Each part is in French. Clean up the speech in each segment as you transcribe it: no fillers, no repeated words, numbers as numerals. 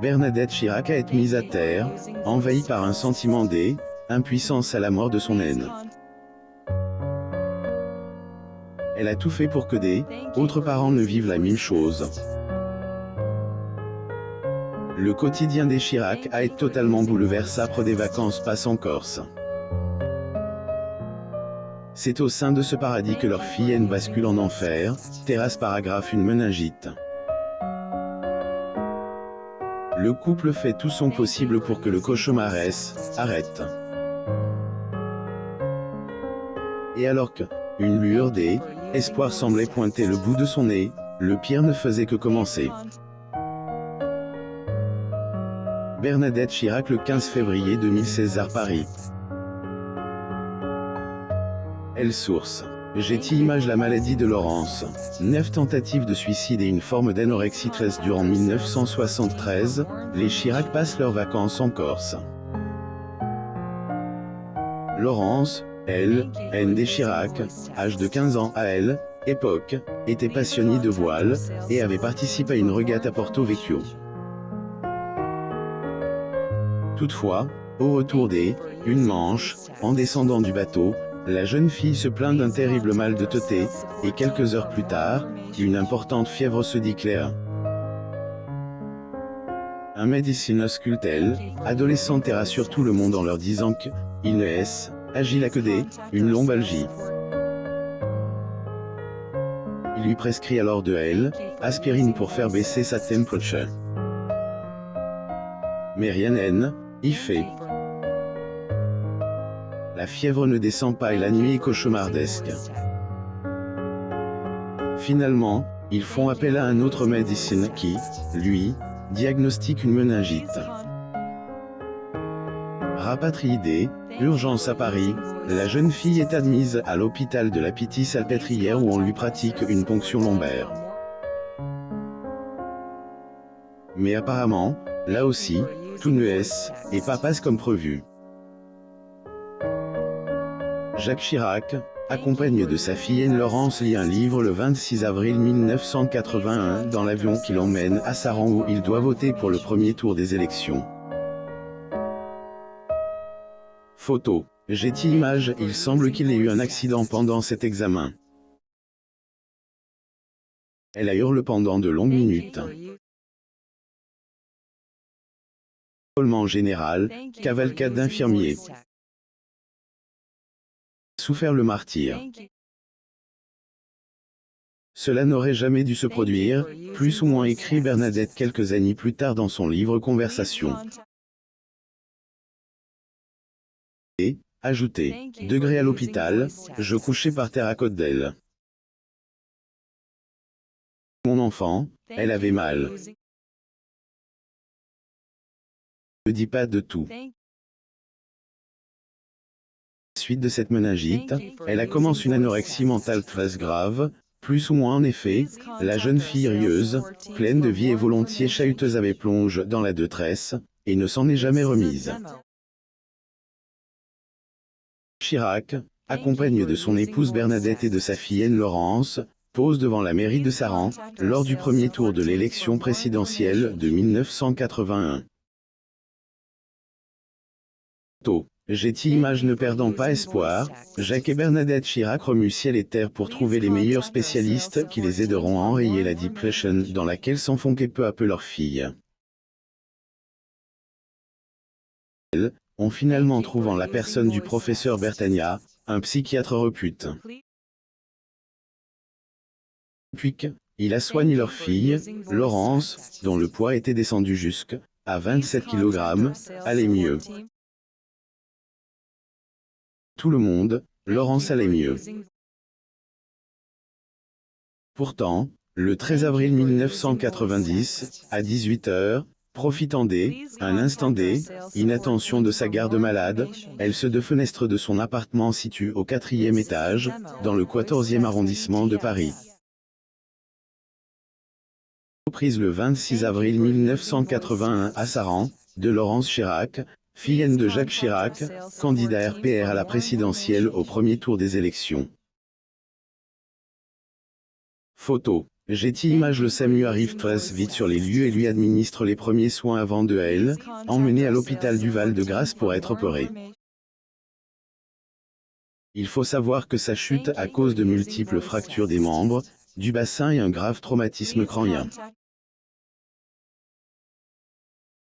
Bernadette Chirac a été mise à terre, envahie par un sentiment d'impuissance à la mort de son aîne. Elle a tout fait pour que des autres parents ne vivent la même chose. Le quotidien des Chirac a été totalement bouleversé après des vacances passées en Corse. C'est au sein de ce paradis que leur fille aîne bascule en enfer, terrasse paragraphe une méningite. Le couple fait tout son possible pour que le cauchemar arrête. Et alors que une lueur d'espoir semblait pointer le bout de son nez, le pire ne faisait que commencer. Bernadette Chirac le 15 février 2016 à Paris. Elle source. Getty Images. La maladie de Laurence. 9 tentatives de suicide et une forme d'anorexie stress durant 1973, les Chirac passent leurs vacances en Corse. Laurence, elle, aîne des Chirac, âge de 15 ans à elle, époque, était passionnée de voile, et avait participé à une régate à Porto Vecchio. Toutefois, au retour une manche, en descendant du bateau, la jeune fille se plaint d'un terrible mal de tête, et quelques heures plus tard, une importante fièvre se déclare. Un médecin ausculte-elle, adolescente, et rassure tout le monde en leur disant que il ne agit là que une lombalgie. Il lui prescrit alors de aspirine pour faire baisser sa température. Mais rien n'y fait. La fièvre ne descend pas et la nuit est cauchemardesque. Finalement, ils font appel à un autre médecin qui, lui, diagnostique une méningite. Rapatriée d'urgence à Paris, la jeune fille est admise à l'hôpital de la Pitié-Salpêtrière où on lui pratique une ponction lombaire. Mais apparemment, là aussi, tout ne pas passe comme prévu. Jacques Chirac, accompagne de sa fille aîne Laurence, lit un livre le 26 avril 1981 dans l'avion qui l'emmène à Saran où il doit voter pour le premier tour des élections. Photo. Getty Images. Il semble qu'il ait eu un accident pendant cet examen. Elle a hurlé pendant de longues minutes. Affolement général, cavalcade d'infirmiers. Souffert le martyr. Cela n'aurait jamais dû se produire, plus ou moins, écrit Bernadette quelques années plus tard dans son livre Conversation. Et, ajouté, degré à l'hôpital, je couchais par terre à côté d'elle. Mon enfant, elle avait mal. Ne dis pas de tout. Suite de cette méningite, elle a commencé une anorexie mentale très grave, plus ou moins en effet, la jeune fille rieuse, pleine de vie et volontiers chahuteuse avait plonge dans la détresse, et ne s'en est jamais remise. Chirac, accompagne de son épouse Bernadette et de sa fille aîne Laurence, pose devant la mairie de Saran, lors du premier tour de l'élection présidentielle de 1981. Getty Images. Ne perdant pas espoir, Jacques et Bernadette Chirac remuent ciel et terre pour trouver les meilleurs spécialistes qui les aideront à enrayer la dépression dans laquelle s'enfonçait peu à peu leur fille. Elles ont finalement trouvé en la personne du professeur Bertagna, un psychiatre réputé. Puis il a soigné leur fille, Laurence, dont le poids était descendu jusqu'à 27 kg, allait mieux. Tout le monde, Laurence allait mieux. Pourtant, le 13 avril 1990, à 18 h, profitant un instant inattention de sa garde malade, elle se défenestre de son appartement situé au 4e étage, dans le 14e arrondissement de Paris. Prise le 26 avril 1981 à Saran, de Laurence Chirac, fille aîne de Jacques Chirac, candidat RPR à la présidentielle au premier tour des élections. Photo. Getty Images. Le SAMU arrive très vite sur les lieux et lui administre les premiers soins avant de elle, emmenée à l'hôpital du Val-de-Grâce pour être opérée. Il faut savoir que sa chute à cause de multiples fractures des membres, du bassin et un grave traumatisme crânien.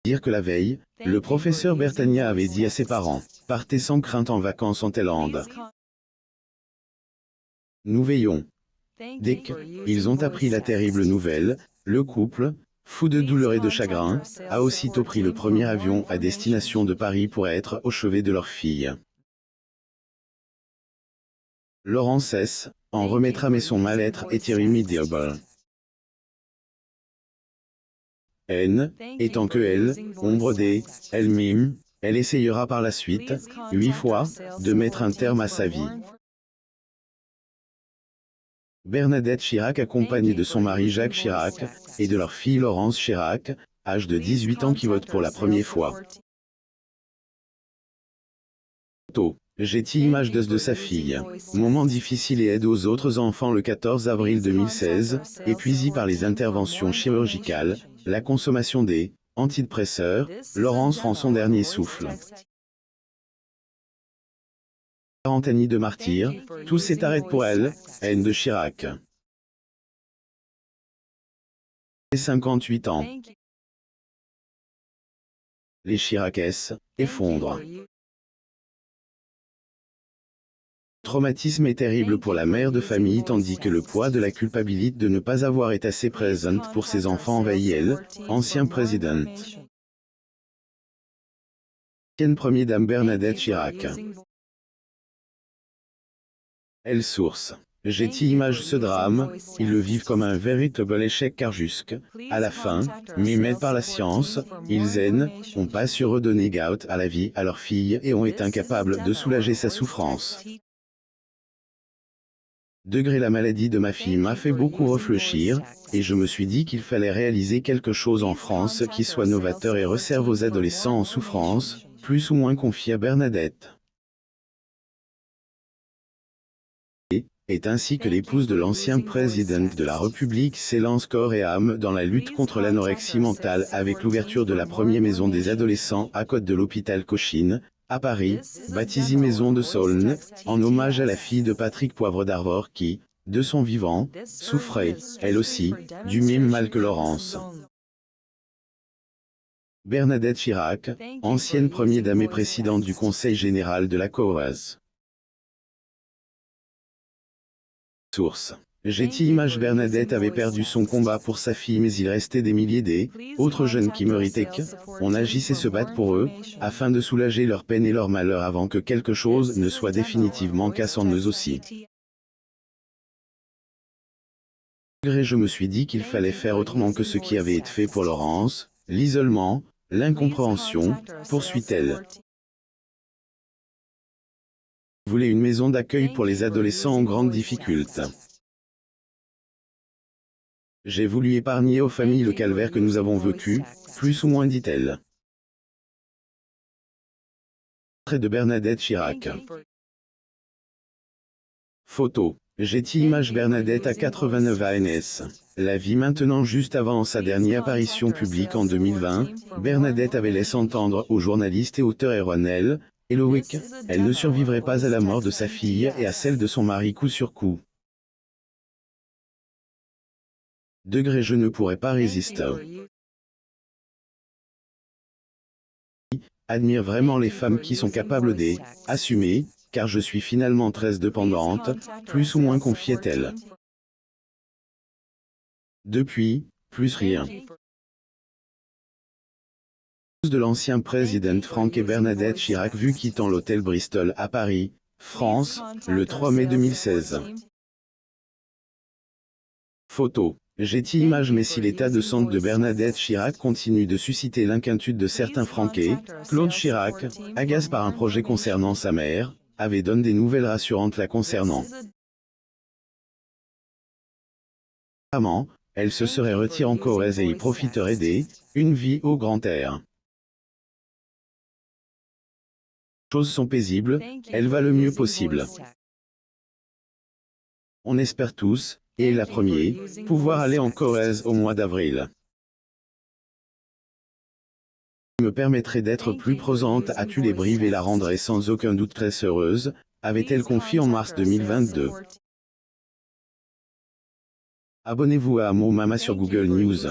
Dire que la veille, le professeur Bertania avait dit à ses parents, « Partez sans crainte en vacances en Thaïlande. » Nous veillons. Dès qu'ils ont appris la terrible nouvelle, le couple, fou de douleur et de chagrin, a aussitôt pris le premier avion à destination de Paris pour être au chevet de leur fille. Laurence S. en remettra mais son mal-être est irrémédiable. N. étant que elle, ombre elle-même, elle essayera par la suite, 8 fois, de mettre un terme à sa vie. Bernadette Chirac accompagnée de son mari Jacques Chirac, et de leur fille Laurence Chirac, âge de 18 ans qui vote pour la première fois. Getty Images de sa fille. Moment difficile et aide aux autres enfants le 14 avril 2016, épuisée par les interventions chirurgicales, la consommation des antidépresseurs, Laurence rend son dernier souffle. Quarantaine de martyrs, tout s'est arrêté pour elle, haine de Chirac. 58 ans. Les Chiraquesses effondrent. Le traumatisme est terrible pour la mère de famille tandis que le poids de la culpabilité de ne pas avoir été assez présente pour ses enfants envahit elle, ancien présidente. Ancienne première dame Bernadette Chirac. Elle source. Getty Images. Ce drame, ils le vivent comme un véritable échec car à la fin, mais par la science, ils ont pas su redonner goût à la vie à leur fille et ont été incapables de soulager sa souffrance. La maladie de ma fille m'a fait beaucoup réfléchir, et je me suis dit qu'il fallait réaliser quelque chose en France qui soit novateur et réserve aux adolescents en souffrance, plus ou moins confié à Bernadette. Est ainsi que l'épouse de l'ancien président de la République s'élance corps et âme dans la lutte contre l'anorexie mentale avec l'ouverture de la première maison des adolescents à côté de l'hôpital Cochin, à Paris, baptisée Maison de Saulne, en hommage à la fille de Patrick Poivre d'Arvor qui, de son vivant, souffrait, elle aussi, du même mal que Laurence. Bernadette Chirac, ancienne première dame et présidente du Conseil général de la COAS. Source. Getty Images. Bernadette avait perdu son combat pour sa fille mais il restait des milliers d'autres jeunes qui méritaient qu'on agisse et se batte pour eux, afin de soulager leur peine et leur malheur avant que quelque chose ne soit définitivement cassant eux aussi. Je me suis dit qu'il fallait faire autrement que ce qui avait été fait pour Laurence, l'isolement, l'incompréhension, poursuit-elle. Voulait une maison d'accueil pour les adolescents en grande difficulté. J'ai voulu épargner aux familles le calvaire que nous avons vécu, plus ou moins dit-elle. Trait de Bernadette Chirac. Photo. Getty Images. Bernadette à 89 ans. La vie maintenant. Juste avant sa dernière apparition publique en 2020, Bernadette avait laissé entendre aux journalistes et auteurs Erwanel, Elowick, elle ne survivrait pas à la mort de sa fille et à celle de son mari coup sur coup. Je ne pourrais pas résister. Admire vraiment les femmes qui sont capables d'assumer, car je suis finalement très dépendante, plus ou moins confiait-elle. Depuis, plus rien. De l'ancien président Franck et Bernadette Chirac vu quittant l'hôtel Bristol à Paris, France, le 3 mai 2016. Photo. Getty Images. Mais si l'état de santé de Bernadette Chirac continue de susciter l'inquiétude de certains Français, Claude Chirac, agace par un projet concernant sa mère, avait donné des nouvelles rassurantes la concernant. Apparemment, elle se serait retirée en Corrèze et y profiterait une vie au grand air. Les choses sont paisibles, elle va le mieux possible. On espère tous Et la première, pouvoir aller en Corrèze au mois d'avril me permettrait d'être plus présente à Tulébrive et la rendrait sans aucun doute très heureuse, avait-elle confié en mars 2022. Abonnez-vous à Mo Mama sur Google News.